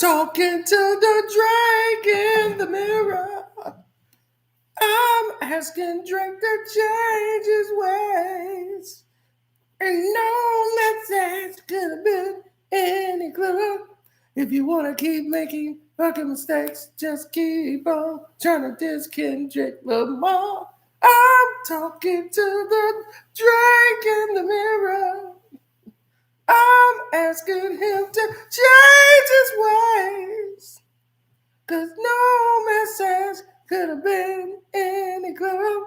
talking to the Drake in the mirror. I'm asking Drake to change his ways. And no message could have been any clearer. If you want to keep making fucking mistakes, just keep on trying to diss Kendrick Lamar. I'm talking to the Drake in the mirror. I'm asking him to change his ways. Cause no message could have been any clearer.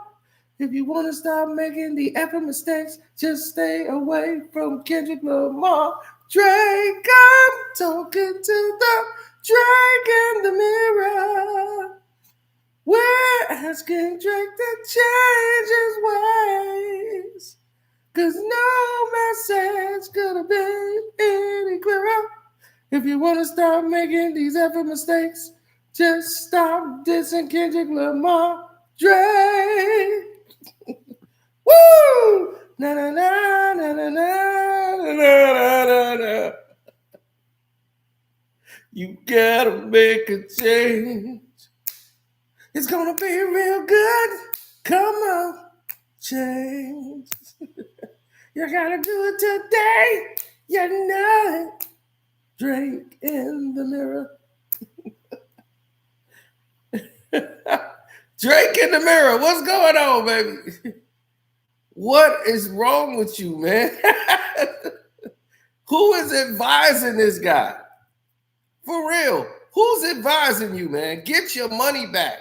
If you want to stop making the effing mistakes, just stay away from Kendrick Lamar. Drake, I'm talking to the Drake in the mirror. We're asking Drake to change his ways. Cause no message could have been any clearer. If you want to stop making these effing mistakes, just stop dissing Kendrick Lamar. Drake. Woo! Na na na na na na na na na. You gotta make a change. It's gonna be real good. Come on, change. You gotta do it today. You know it. Drake in the mirror. Drake in the mirror. What's going on, baby? What is wrong with you, man? Who is advising this guy? For real. Who's advising you, man? Get your money back.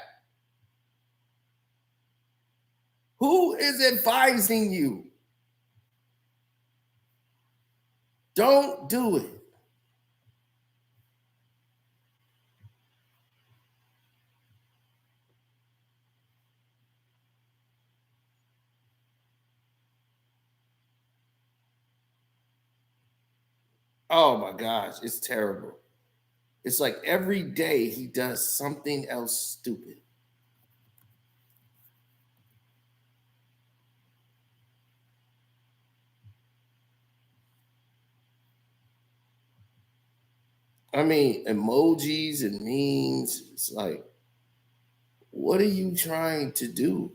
Who is advising you? Don't do it. Oh my gosh, it's terrible. It's like every day he does something else stupid. I mean, emojis and memes. It's like, what are you trying to do?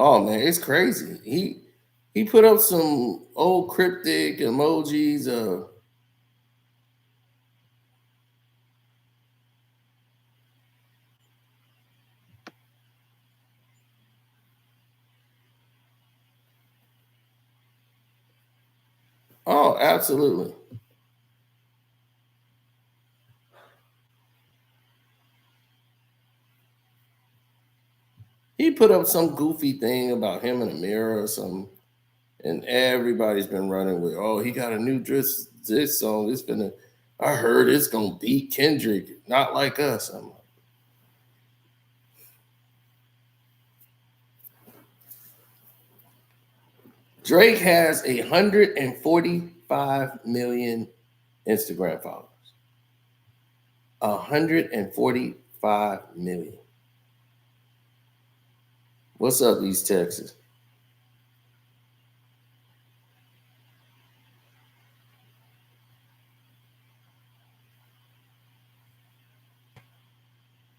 Oh man, it's crazy. He put up some old cryptic emojis. Oh, absolutely. He put up some goofy thing about him in a mirror or something, and everybody's been running with, oh, he got a new this song. It's gonna, I heard it's gonna beat Kendrick, not like us. I'm like, Drake has 145 million Instagram followers. 145 million. What's up, East Texas?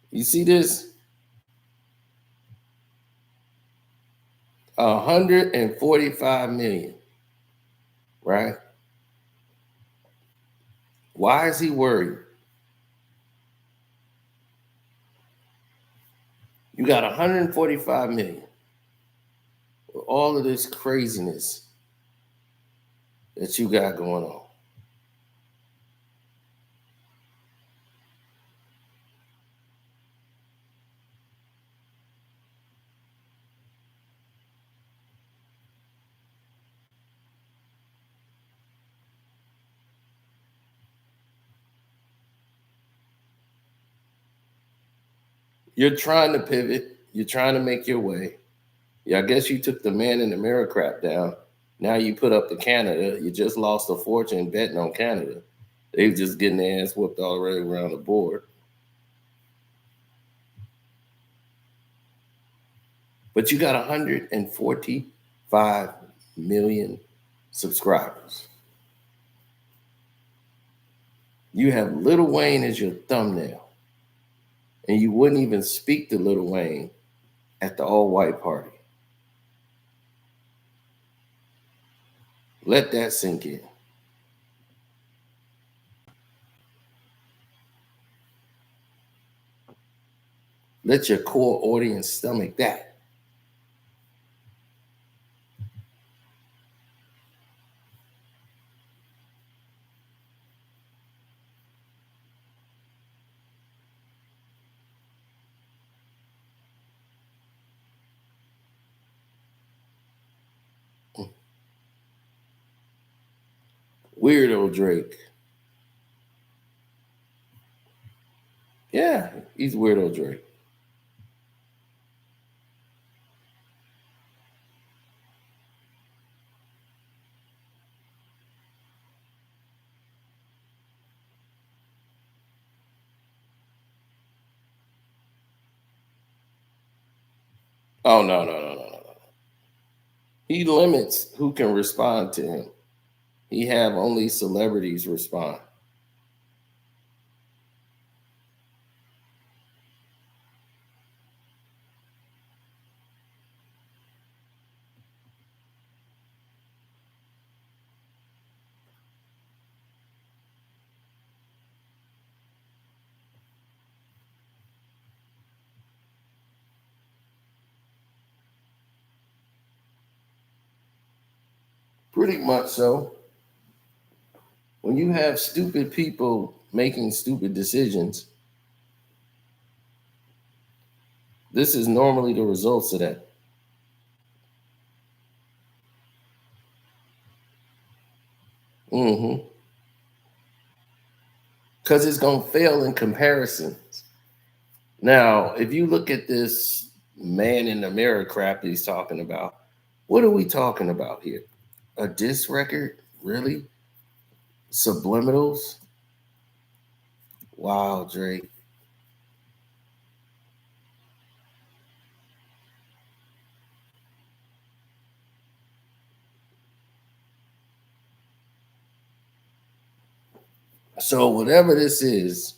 You see this? 145 million, right? Why is he worried? You got 145 million with all of this craziness that you got going on. You're trying to pivot. You're trying to make your way. Yeah, I guess you took the man in the mirror crap down. Now you put up the Canada. You just lost a fortune betting on Canada. They was just getting their ass whooped already around the board. But you got 145 million subscribers. You have Lil Wayne as your thumbnail. And you wouldn't even speak to Lil Wayne at the all-white party. Let that sink in. Let your core audience stomach that. Weirdo Drake. Yeah, he's Weirdo Drake. Oh, no. He limits who can respond to him. He have only celebrities respond. Pretty much so. When you have stupid people making stupid decisions, this is normally the results of that. Mm-hmm. Because it's going to fail in comparisons. Now, if you look at this man in the mirror crap he's talking about, what are we talking about here? A diss record? Really? Subliminals? Wow, Drake. So whatever this is,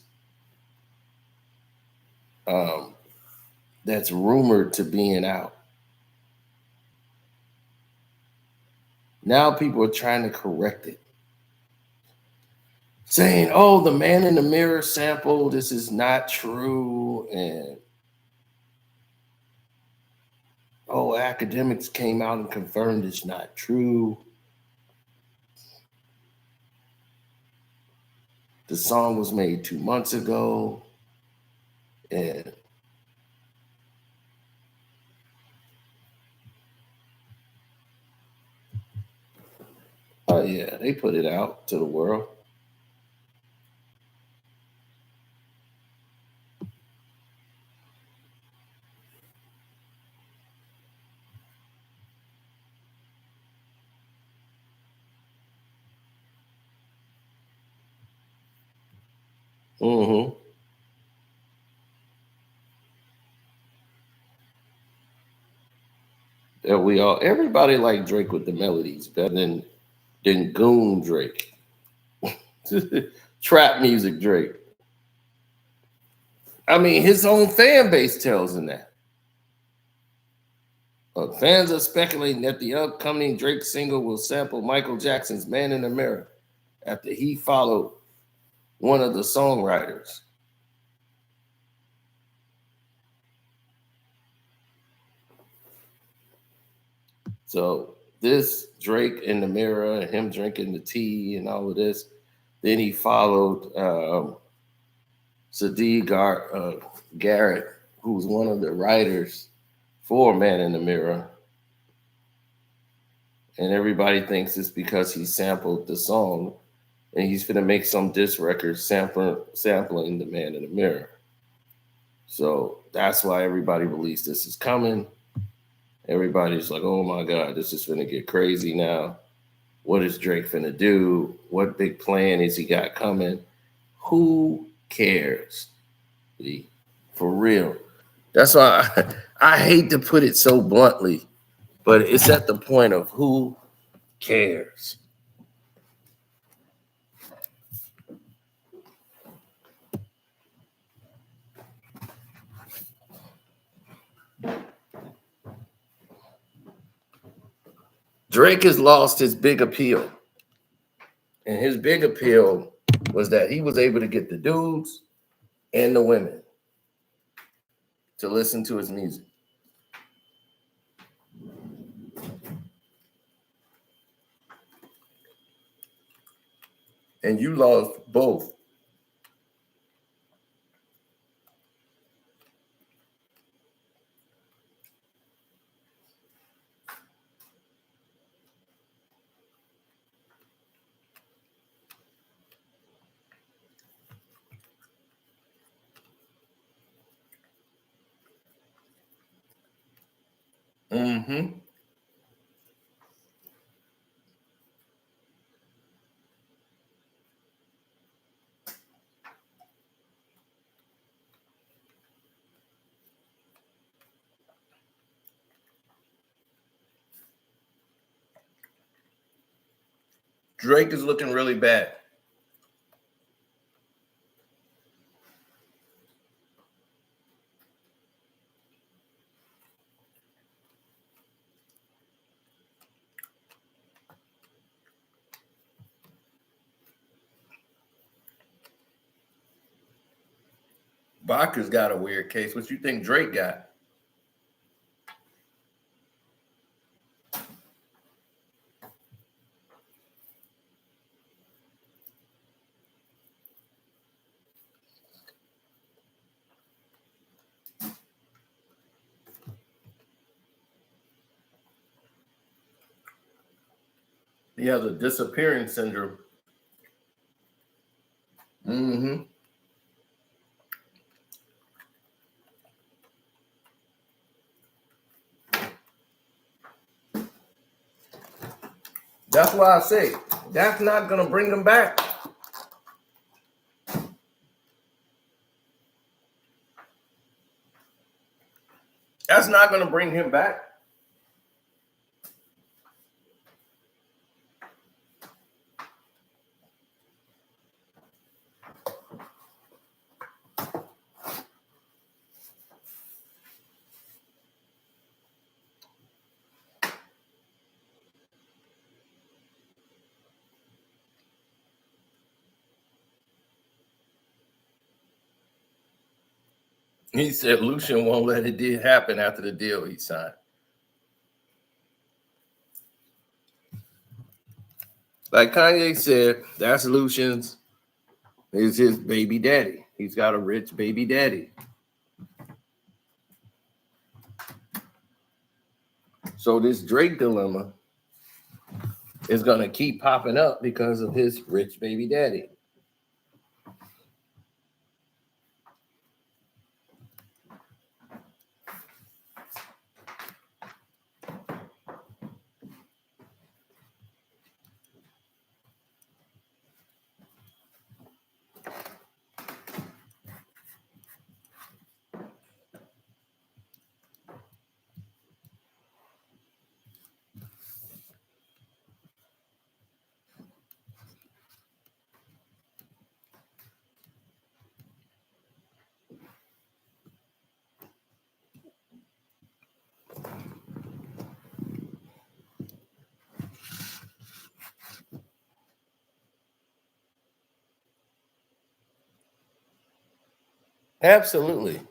um, that's rumored to being out. Now people are trying to correct it. Saying, oh, the man in the mirror sample, this is not true. And oh, academics came out and confirmed it's not true. The song was made 2 months ago. And oh yeah, they put it out to the world. Mm-hmm. That we all everybody like Drake with the melodies better than Goon Drake. Trap music Drake. I mean, his own fan base tells him that. Fans are speculating that the upcoming Drake single will sample Michael Jackson's Man in the Mirror after he followed one of the songwriters. So this Drake in the mirror and him drinking the tea and all of this. Then he followed Garrett, who's one of the writers for Man in the Mirror. And everybody thinks it's because he sampled the song and he's going to make some diss record sampling the Man in the Mirror. So that's why everybody believes this is coming. Everybody's like, oh my God, this is going to get crazy now. What is Drake finna do? What big plan is he got coming? Who cares? See? For real. That's why I hate to put it so bluntly, but it's at the point of who cares? Drake has lost his big appeal. And his big appeal was that he was able to get the dudes and the women to listen to his music. And you lost both. Mm-hmm. Drake is looking really bad. Baca's got a weird case. What you think Drake got? He has a disappearing syndrome. Mm-hmm. That's why I say that's not gonna bring him back. That's not gonna bring him back. He said Lucian won't let it happen after the deal he signed. Like Kanye said, that's Lucian's is his baby daddy. He's got a rich baby daddy. So this Drake dilemma is gonna keep popping up because of his rich baby daddy. Absolutely.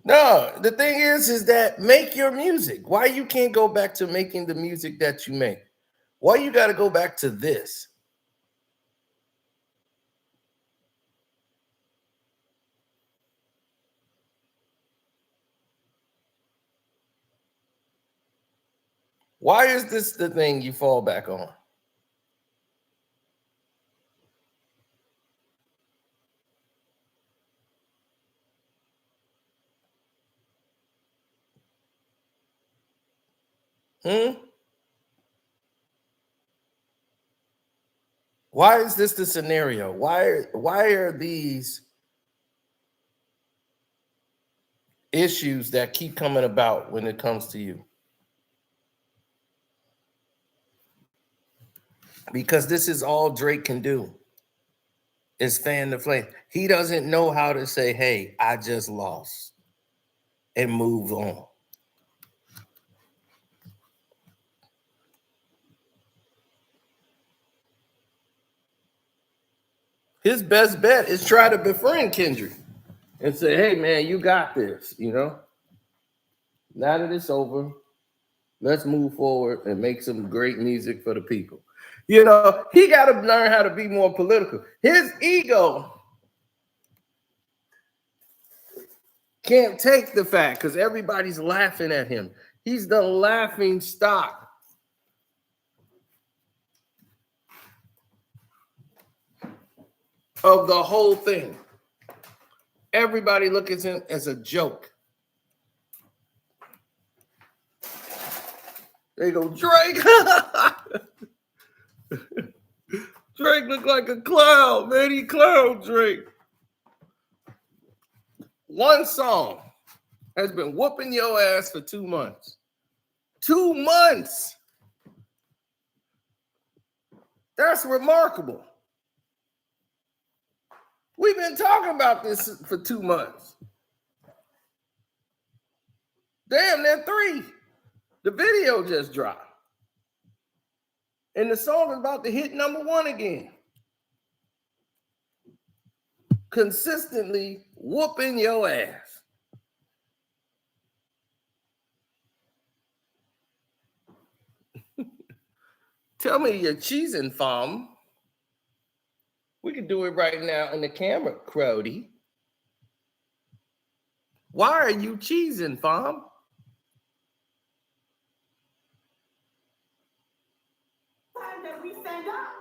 No, the thing is that make your music. Why you can't go back to making the music that you make? Why you got to go back to this? Why is this the thing you fall back on? Why is this the scenario? Why are these issues that keep coming about when it comes to you? Because this is all Drake can do is fan the flame. He doesn't know how to say, hey, I just lost and move on. His best bet is try to befriend Kendrick and say, hey, man, you got this, you know? Now that it's over, let's move forward and make some great music for the people. You know, he got to learn how to be more political. His ego can't take the fact because everybody's laughing at him. He's the laughing stock of the whole thing. Everybody looks at him as a joke. They go, Drake. Drake look like a clown, man. He clown Drake. One song has been whooping your ass for 2 months. 2 months. That's remarkable. We've been talking about this for 2 months. Damn, they're 3. The video just dropped. And the song is about to hit #1 again. Consistently whooping your ass. Tell me you're cheesing, fam. We can do it right now in the camera, Crowdy. Why are you cheesing, fam? Time that we stand up.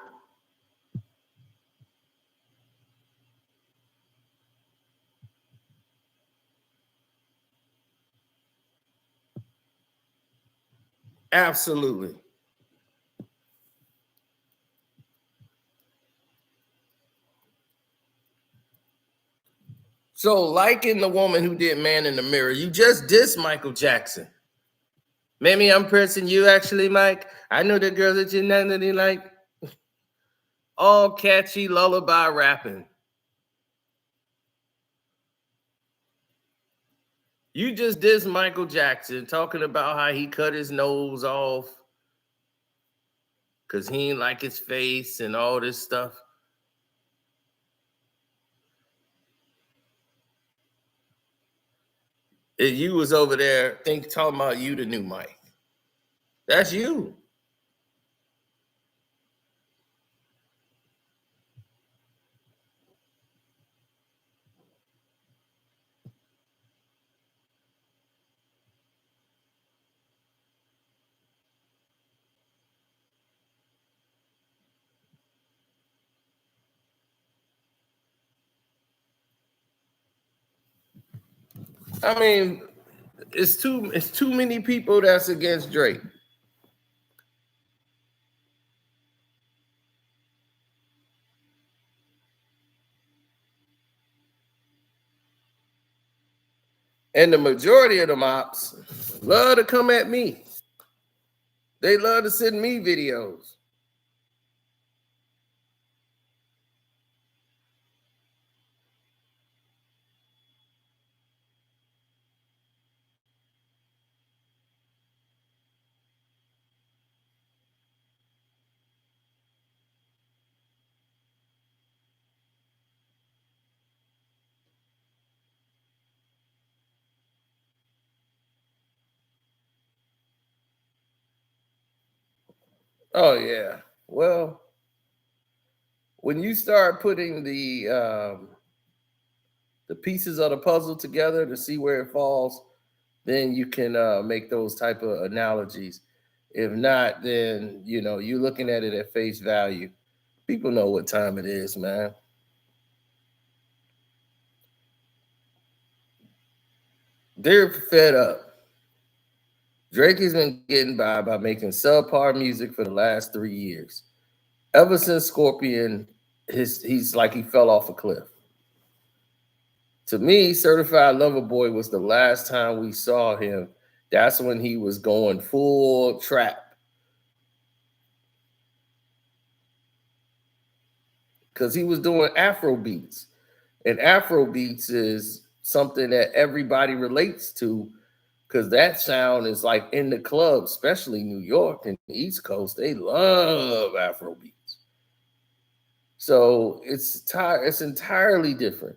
Absolutely. So, liking the woman who did Man in the Mirror, you just dissed Michael Jackson. Maybe I'm pressing you, actually, Mike. I know the girl that you naturally like. All catchy lullaby rapping. You just dissed Michael Jackson, talking about how he cut his nose off because he ain't like his face and all this stuff. And you was over there talking about you the new Mike. That's you. I mean, it's too many people that's against Drake. And the majority of the mops love to come at me. They love to send me videos. Oh yeah. Well, when you start putting the pieces of the puzzle together to see where it falls, then you can make those type of analogies. If not, then you're looking at it at face value. People know what time it is, man. They're fed up. Drake has been getting by making subpar music for the last 3 years. Ever since Scorpion, he's like he fell off a cliff. To me, Certified Lover Boy was the last time we saw him. That's when he was going full trap. Because he was doing Afro beats. And Afro beats is something that everybody relates to because that sound is like in the club, especially New York and the East Coast. They love Afro beats. So it's entirely different.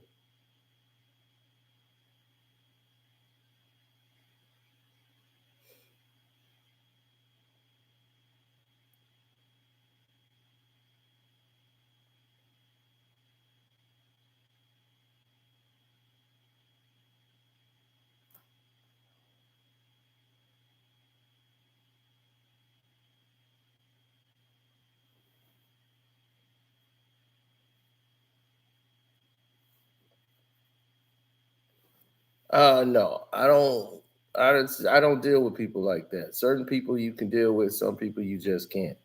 No, I don't. I don't deal with people like that. Certain people you can deal with, some people you just can't.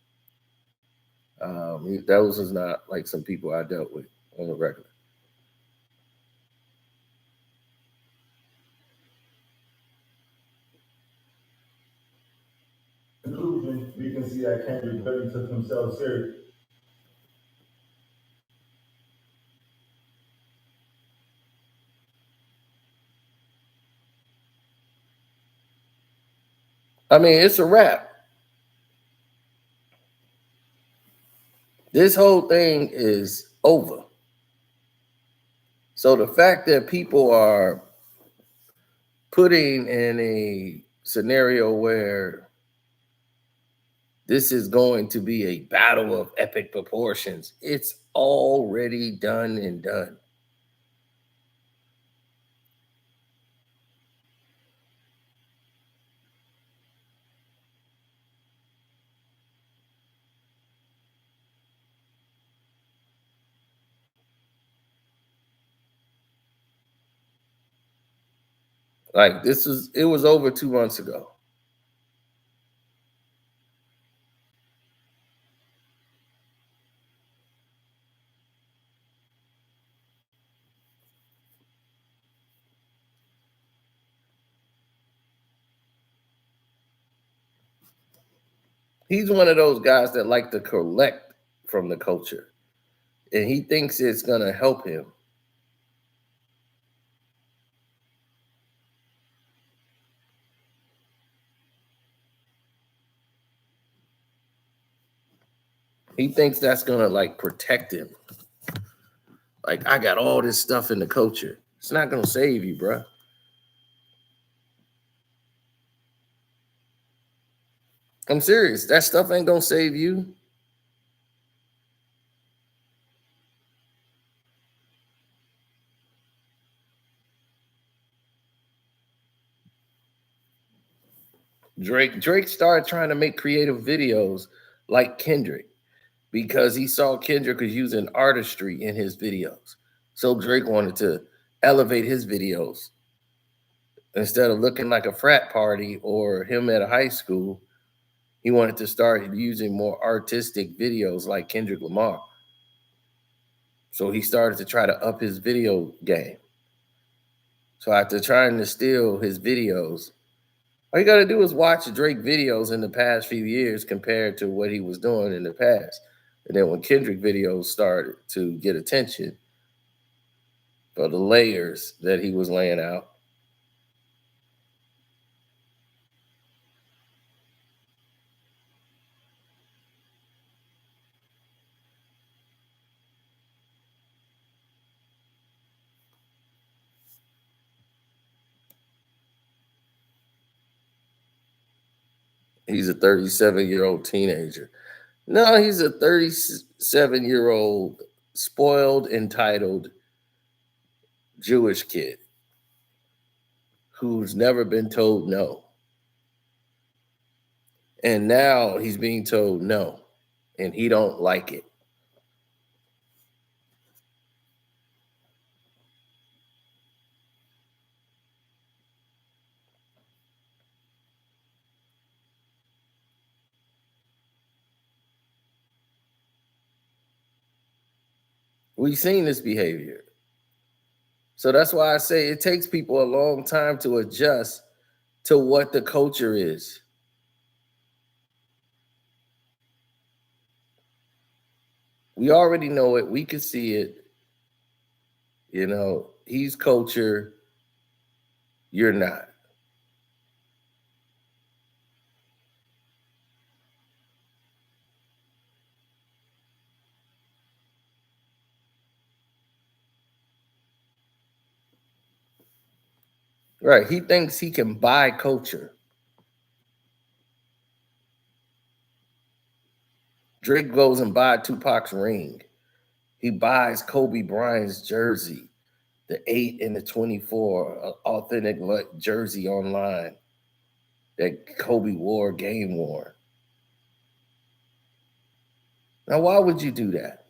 Those is not like some people I dealt with on the regular. Conclusion, we can see that Kendrick really took himself serious. I mean, it's a wrap. This whole thing is over. So the fact that people are putting in a scenario where this is going to be a battle of epic proportions, it's already done and done. Like it was over 2 months ago. He's one of those guys that like to collect from the culture, and he thinks it's gonna help him. He thinks that's gonna like protect him. Like I got all this stuff in the culture. It's not gonna save you, bruh. I'm serious. That stuff ain't gonna save you. Drake started trying to make creative videos like Kendrick because he saw Kendrick was using artistry in his videos. So Drake wanted to elevate his videos instead of looking like a frat party or him at a high school. He wanted to start using more artistic videos like Kendrick Lamar. So he started to try to up his video game. So after trying to steal his videos, all you got to do is watch Drake videos in the past few years compared to what he was doing in the past. And then when Kendrick videos started to get attention for the layers that he was laying out, he's a 37-year-old teenager. No, he's a 37-year-old spoiled, entitled Jewish kid who's never been told no. And now he's being told no, and he don't like it. We've seen this behavior. So that's why I say it takes people a long time to adjust to what the culture is. We already know it. We can see it. You know, he's culture. You're not. Right. He thinks he can buy culture. Drake goes and buys Tupac's ring. He buys Kobe Bryant's jersey, the 8 and the 24, authentic jersey online that Kobe wore, game wore. Now, why would you do that?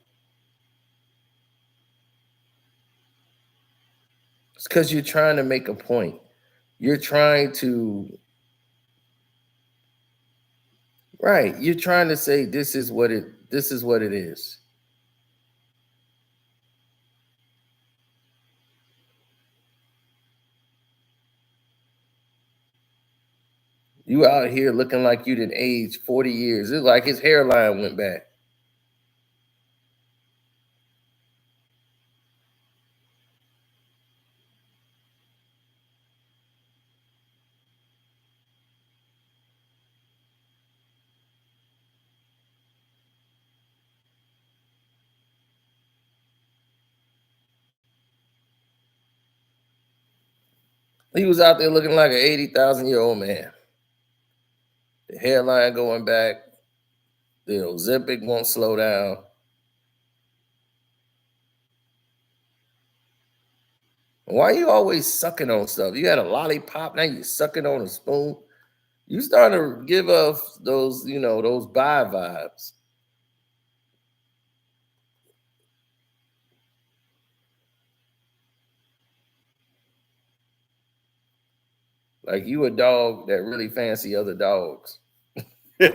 It's because you're trying to make a point. You're trying to, right? You're trying to say this is what it is. You out here looking like you didn't age 40 years. It's like his hairline went back. He was out there looking like an 80,000-year-old man. The hairline going back. The Ozempic won't slow down. Why are you always sucking on stuff? You had a lollipop, now you're sucking on a spoon. You starting to give us those, those bi vibes. Like you a dog that really fancy other dogs. I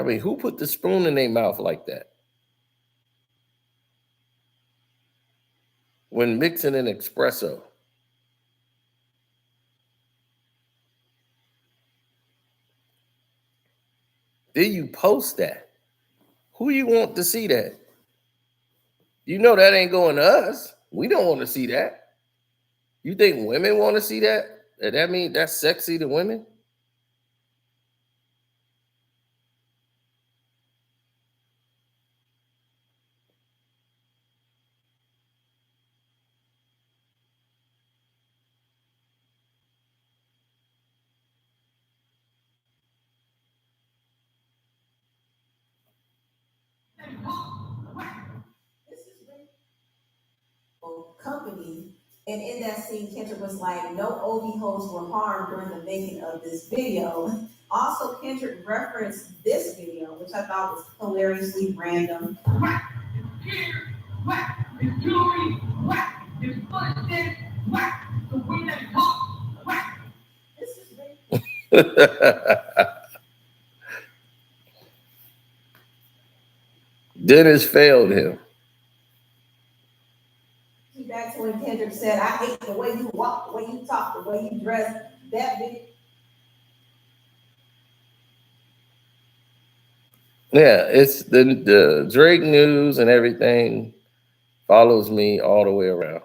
mean, who put the spoon in their mouth like that? When mixing an espresso. Then you post that. Who you want to see that? You know that ain't going to us. We don't want to see that. You think women want to see that? That mean that's sexy to women? Company. And in that scene, Kendrick was like, no OB hoes were harmed during the making of this video. Also, Kendrick referenced this video, which I thought was hilariously random. Whack, here, whack, it's jewelry, whack, it's bullshit, whack, the way they talk, whack. This is Dennis failed him. Back to when Kendrick said, I hate the way you walk, the way you talk, the way you dress, that big. Yeah, it's the Drake news and everything follows me all the way around.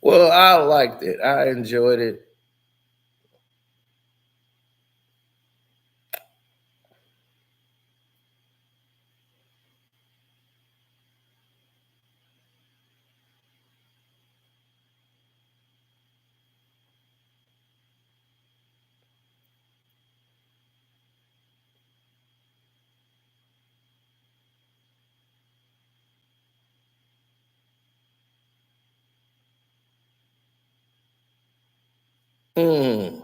Well, I liked it. I enjoyed it. Hmm.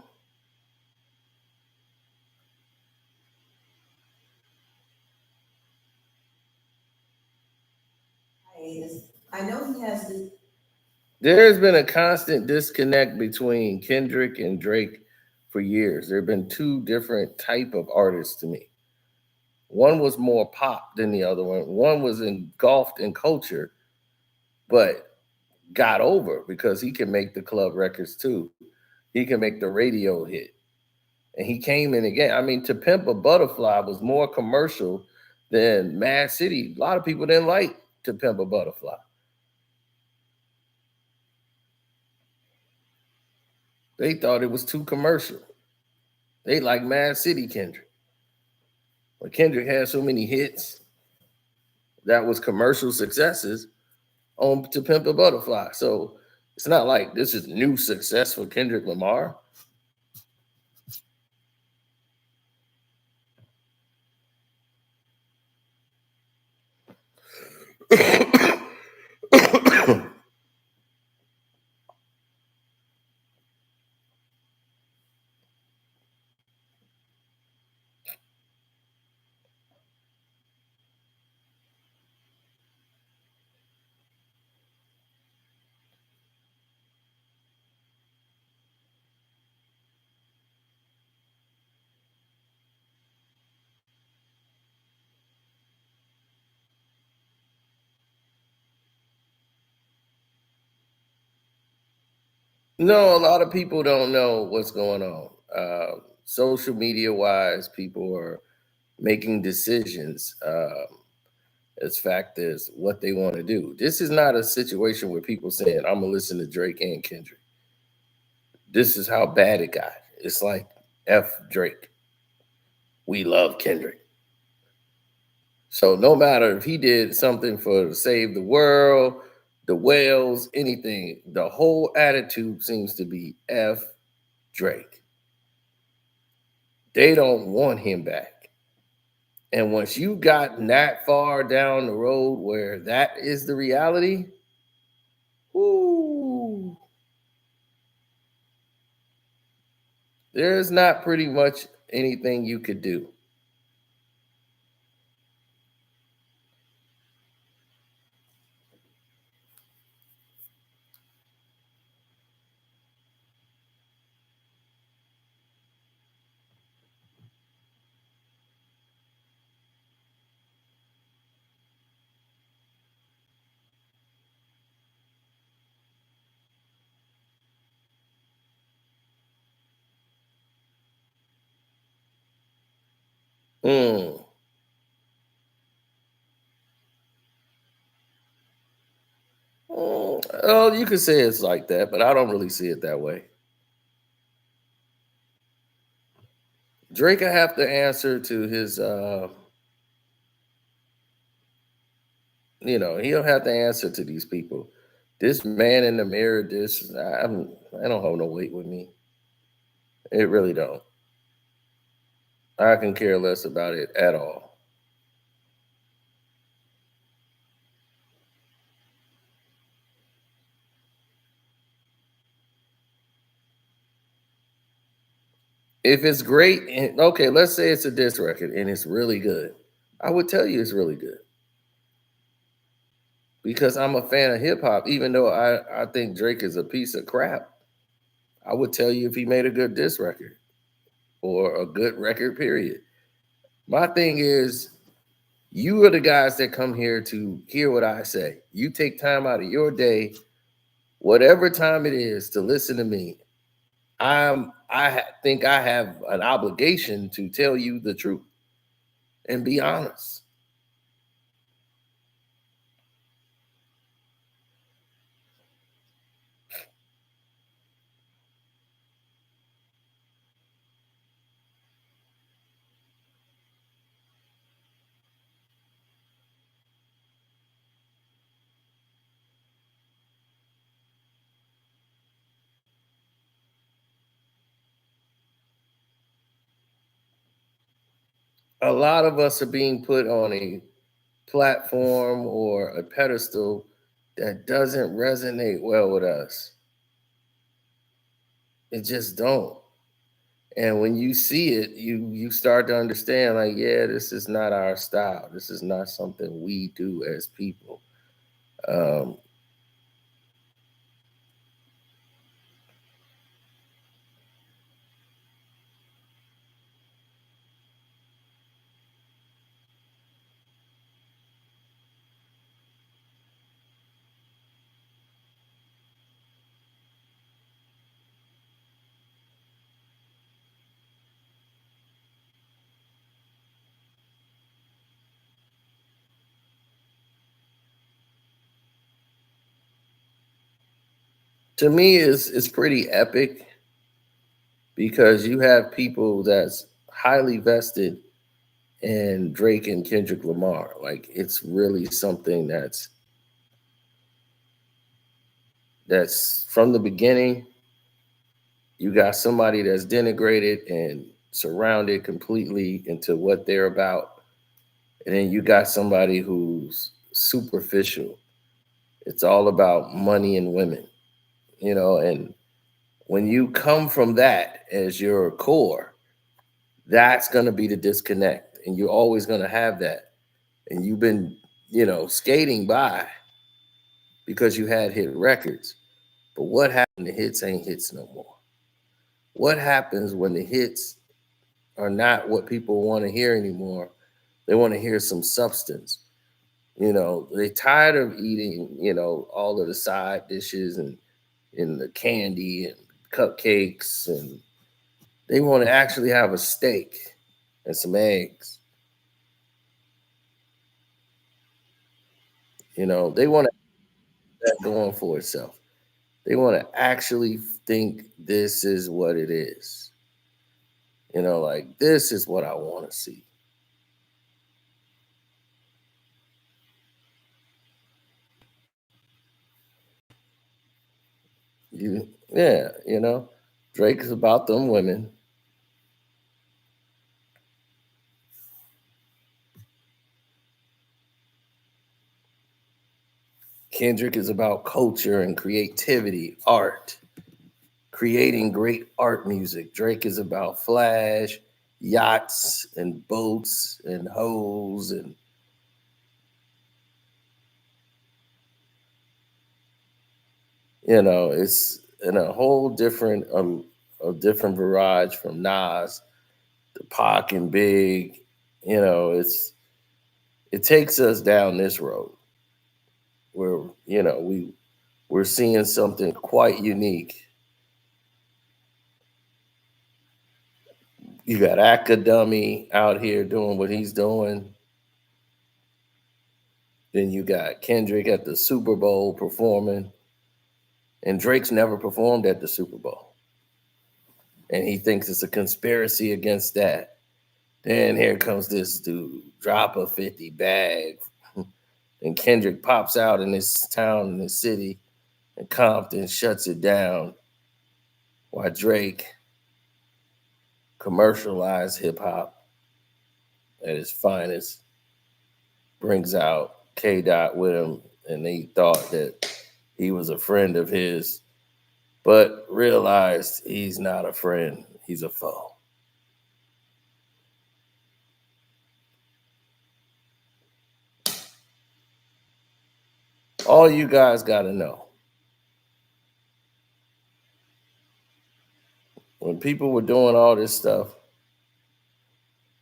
I know he has this. There's been a constant disconnect between Kendrick and Drake for years. There have been two different type of artists to me. One was more pop than the other one. One was engulfed in culture, but got over because he can make the club records too. He can make the radio hit. And he came in again. I mean, To Pimp a Butterfly was more commercial than Mad City. A lot of people didn't like To Pimp a Butterfly. They thought it was too commercial. They like Mad City Kendrick. But Kendrick had so many hits that was commercial successes on To Pimp a Butterfly. So it's not like this is new success for Kendrick Lamar. No, a lot of people don't know what's going on. Social media wise, people are making decisions. As fact is what they want to do. This is not a situation where people saying, I'm gonna listen to Drake and Kendrick. This is how bad it got. It's like F Drake. We love Kendrick. So no matter if he did something for to save the world, the whales, anything, the whole attitude seems to be F Drake. They don't want him back. And once you got that far down the road where that is the reality, whoo, there's not pretty much anything you could do. Mm. Oh, you could say it's like that, but I don't really see it that way. Drake, I have to answer to his, he'll have to answer to these people. This man in the mirror, I don't hold no weight with me. It really don't. I can care less about it at all. If it's great, and okay, let's say it's a diss record and it's really good. I would tell you it's really good because I'm a fan of hip hop, even though I think Drake is a piece of crap. I would tell you if he made a good diss record or a good record, period. My thing is, you are the guys that come here to hear what I say. You take time out of your day, whatever time it is, to listen to me. Think I have an obligation to tell you the truth and be honest. a lot of us are being put on a platform or a pedestal that doesn't resonate well with us. It just don't. And when you see it, you start to understand, like, yeah, this is not our style. This is not something we do as people. Um, to me, it's pretty epic because you have people that's highly vested in Drake and Kendrick Lamar. Like, it's really something that's from the beginning. You got somebody that's denigrated and surrounded completely into what they're about, and then you got somebody who's superficial. It's all about money and women, and when you come from that as your core, that's going to be the disconnect, and you're always going to have that. And you've been, skating by because you had hit records. But what happened? The hits ain't hits no more. What happens when the hits are not what people want to hear anymore? They want to hear some substance. They tired of eating, all of the side dishes and the candy and cupcakes, and they want to actually have a steak and some eggs. They want that going for itself. They want to actually think this is what it is. Like, this is what I want to see. Yeah, Drake is about them women. Kendrick is about culture and creativity, art, creating great art music. Drake is about flash, yachts, and boats and hoes, and it's in a whole different a different variety from Nas to Pac and Big. It takes us down this road where we're seeing something quite unique. You got Akademi out here doing what he's doing. Then you got Kendrick at the Super Bowl performing, and Drake's never performed at the Super Bowl, and he thinks it's a conspiracy against that. Then here comes this dude, drop a 50 bag, and Kendrick pops out in this town, in this city, and Compton shuts it down, while Drake commercialized hip hop at its finest, brings out K Dot with him, and they thought that he was a friend of his, but realized he's not a friend, he's a foe. All you guys got to know, when people were doing all this stuff,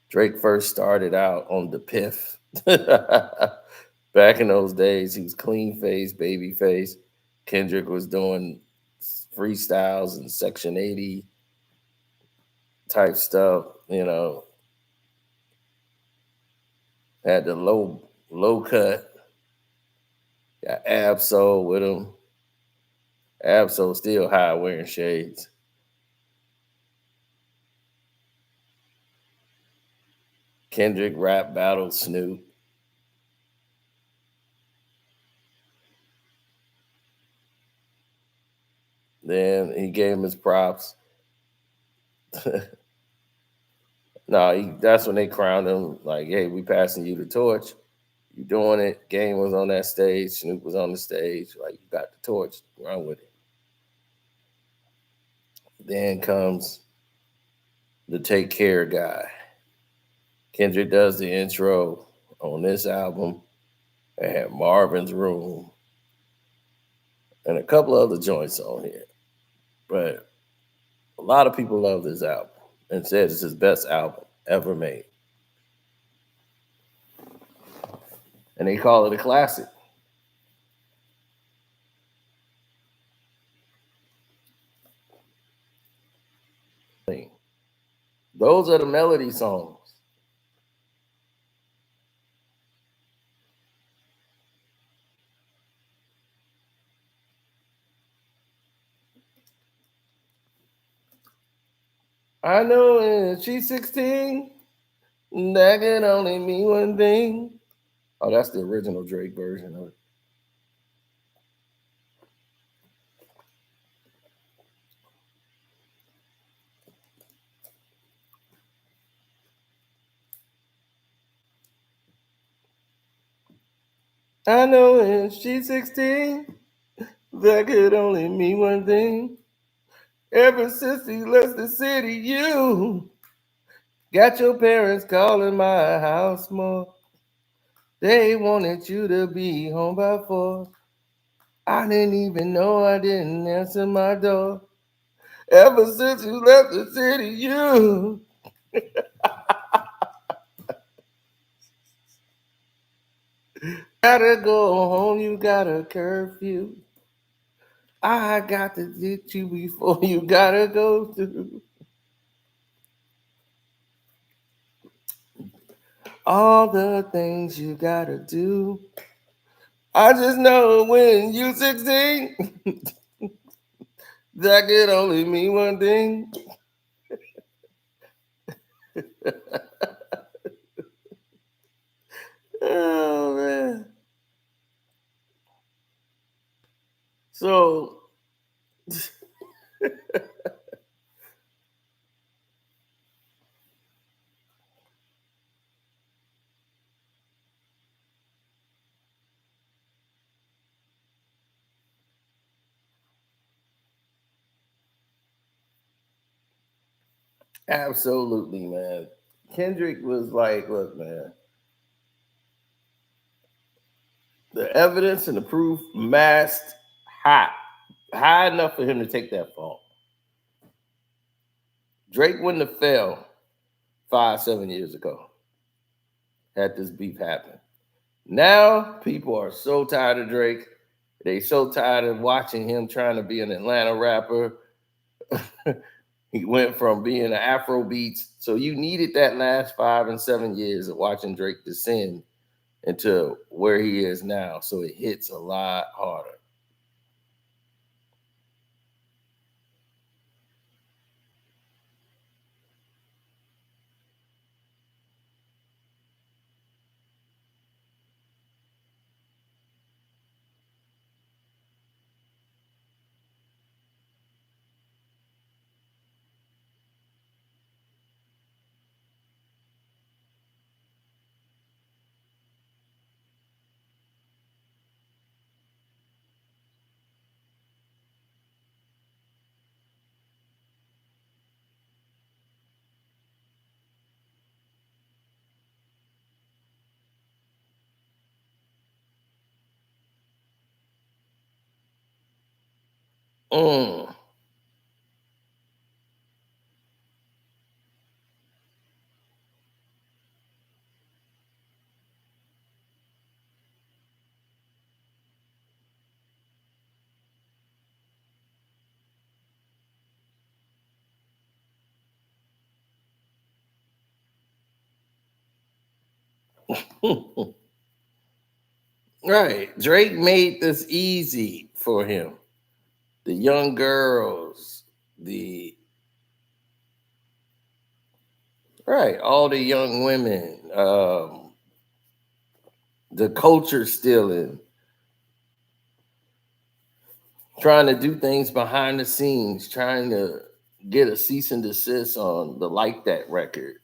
Drake first started out on the piff. Back in those days, he was clean face, baby face. Kendrick was doing freestyles and Section 80 type stuff, had the low cut. Got Absol with him. Absol still high wearing shades. Kendrick rap battle Snoop. Then he gave him his props. No, that's when they crowned him. Like, hey, we passing you the torch. You doing it. Game was on that stage. Snoop was on the stage. Like, you got the torch. Run with it. Then comes the Take Care guy. Kendrick does the intro on this album. They had Marvin's Room and a couple other joints on here. But a lot of people love this album and said it's his best album ever made. And they call it a classic. Those are the melody songs. I know when she's 16, that can only mean one thing. Oh, that's the original Drake version of it. I know when she's 16, that could only mean one thing. Ever since he left the city, you got your parents calling my house more. They wanted you to be home by 4. I didn't even know I didn't answer my door. Ever since you left the city, you gotta go home, you got a curfew. I got to get you before you gotta go through all the things you gotta do. I just know when you 16, that could only mean one thing. Oh man. So absolutely, man. Kendrick was like, look, man, the evidence and the proof masked high enough for him to take that fall. Drake wouldn't have fell 5, 7 years ago had this beef happen. Now people are so tired of Drake. They so tired of watching him trying to be an Atlanta rapper. He went from being an Afro beats. So you needed that last 5 and 7 years of watching Drake descend into where he is now. So it hits a lot harder. Mm. Right. Drake made this easy for him. The young girls, the right, all the young women, the culture stealing, trying to do things behind the scenes, trying to get a cease and desist on the Like That record.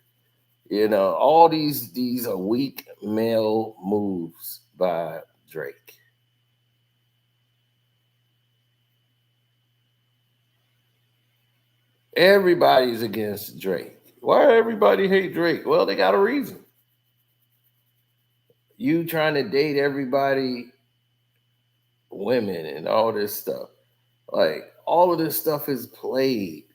You know, all these are weak male moves by Drake. Everybody's against Drake. Why everybody hate Drake? Well, they got a reason. You trying to date everybody, women and all this stuff. Like all of this stuff is played.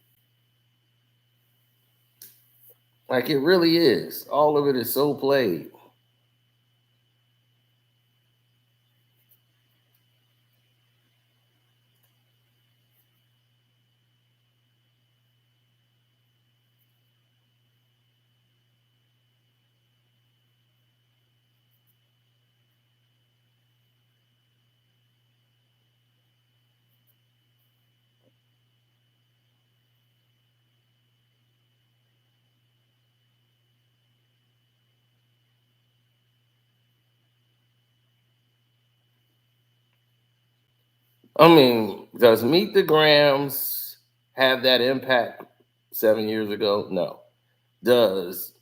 Like it really is. All of it is so played. I mean, does Meet the Grams have that impact 7 years ago? No. Does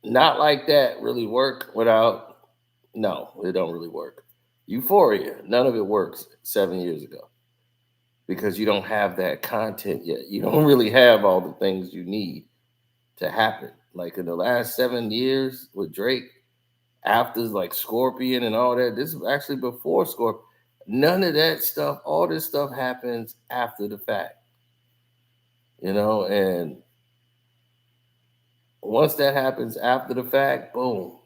Not Like That really work without? No, it don't really work. Euphoria, none of it works 7 years ago because you don't have that content yet. You don't really have all the things you need to happen. Like in the last 7 years with Drake, after like Scorpion and all that, this is actually before Scorpion. None of that stuff, all this stuff happens after the fact, and once that happens after the fact, boom.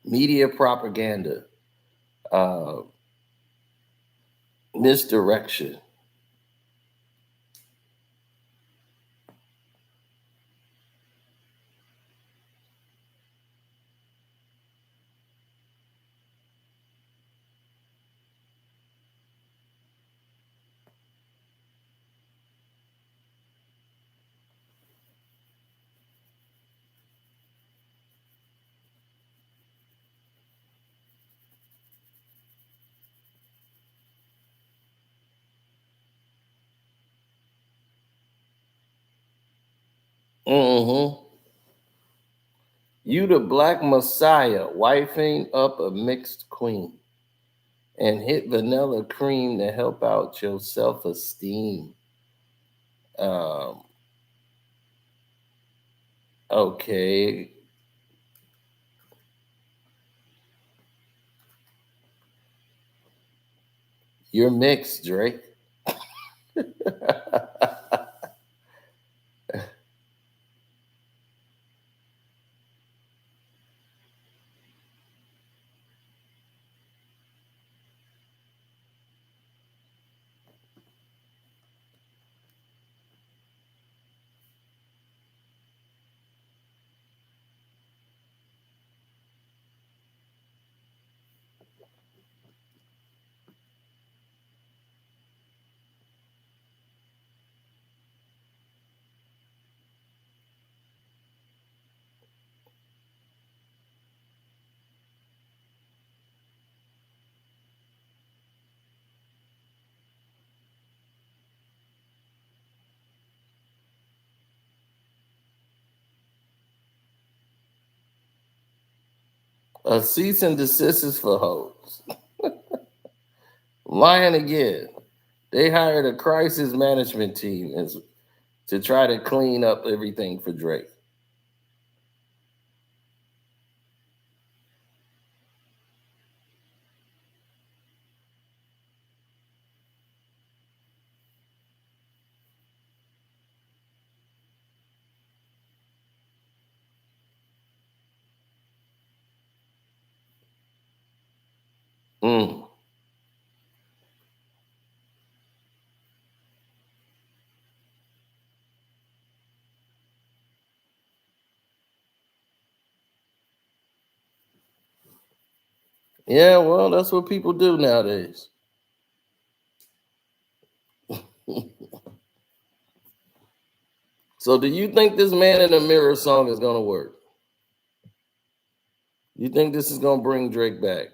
Media propaganda, uh, misdirection. Mm-hmm. You the black messiah, wifing up a mixed queen, and hit vanilla cream to help out your self-esteem. Um, okay, you're mixed, Drake. A cease and desist is for hoes. Lying again. They hired a crisis management team to try to clean up everything for Drake. Mm. Yeah, well, that's what people do nowadays. So, do you think this Man in the Mirror song is gonna work? You think this is gonna bring Drake back?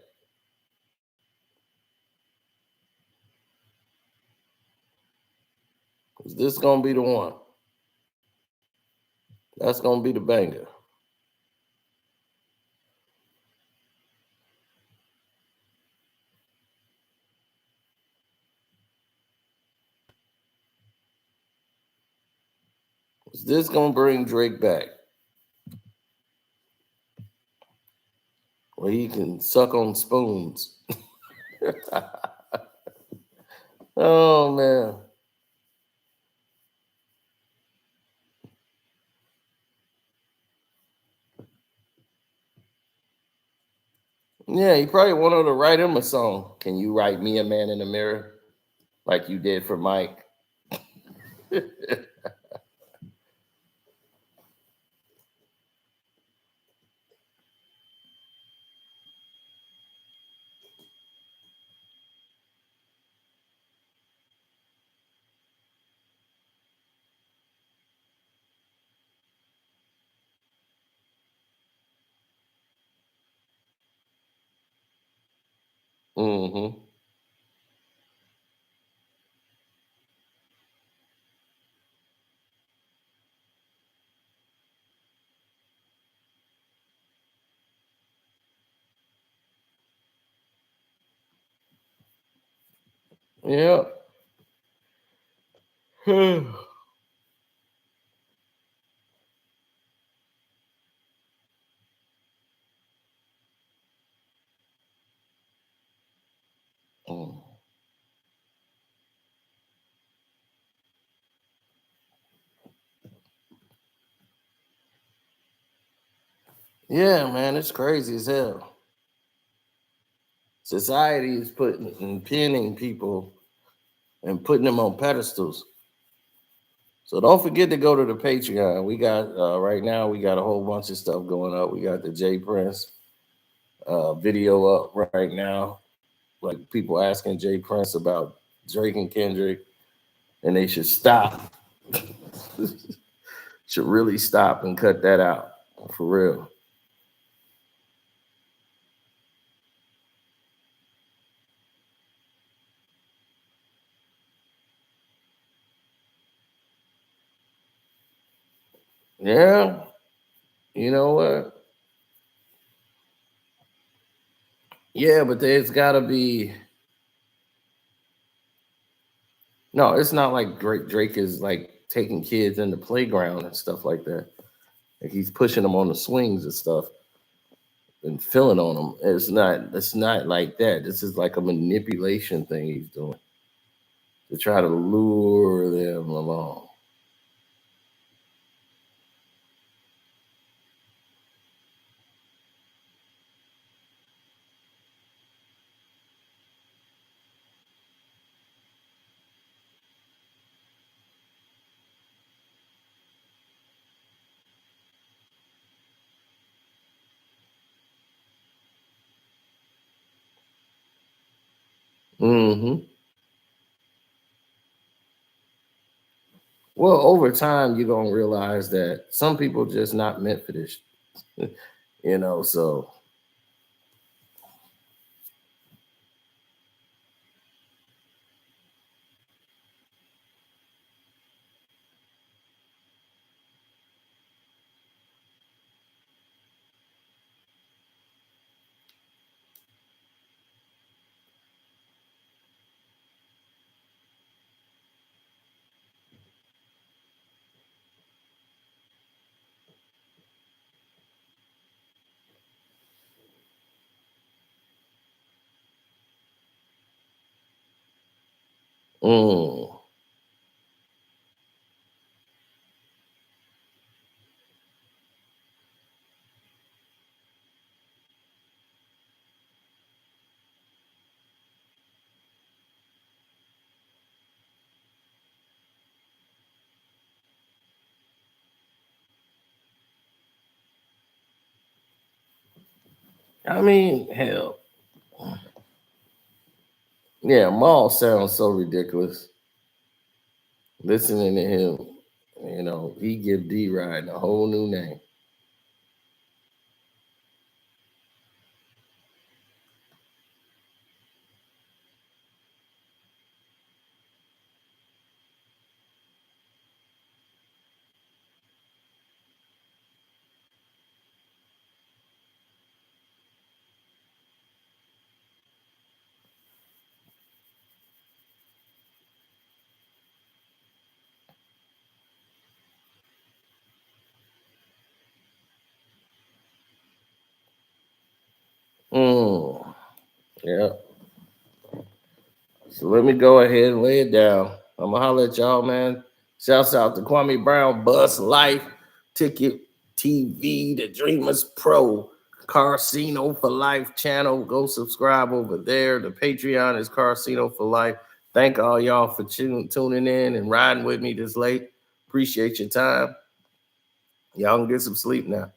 Is this gonna be the one? That's gonna be the banger. Is this gonna bring Drake back? Where he can suck on spoons. Oh man. Yeah, he probably wanted to write him a song. Can you write me a man in the mirror? Like you did for Mike. Mm-hmm. Yeah. Mm. Yeah, man, it's crazy as hell. Society is putting and pinning people and putting them on pedestals. So don't forget to go to the Patreon. We got right now we got a whole bunch of stuff going up. We got the J Prince video up right now. Like people asking J Prince about Drake and Kendrick, and they should stop. Should really stop and cut that out for real. Yeah, you know what? Yeah, but there's got to be. No, it's not like Drake is like taking kids in the playground and stuff like that. Like he's pushing them on the swings and stuff and filling on them. It's not. It's not like that. This is like a manipulation thing he's doing to try to lure them along. Hmm. Well, over time, you're gonna realize that some people just not meant for this. So mm, I mean, hell, yeah, Maul sounds so ridiculous. Listening to him, he give D Ride a whole new name. Yeah. So let me go ahead and lay it down. I'm gonna holler at y'all, man. Shouts out to Kwame Brown, Bus Life, Ticket TV, the Dreamers Pro, Carcino for Life channel. Go subscribe over there. The Patreon is Carcino for Life. Thank all y'all for tuning in and riding with me this late. Appreciate your time. Y'all can get some sleep now.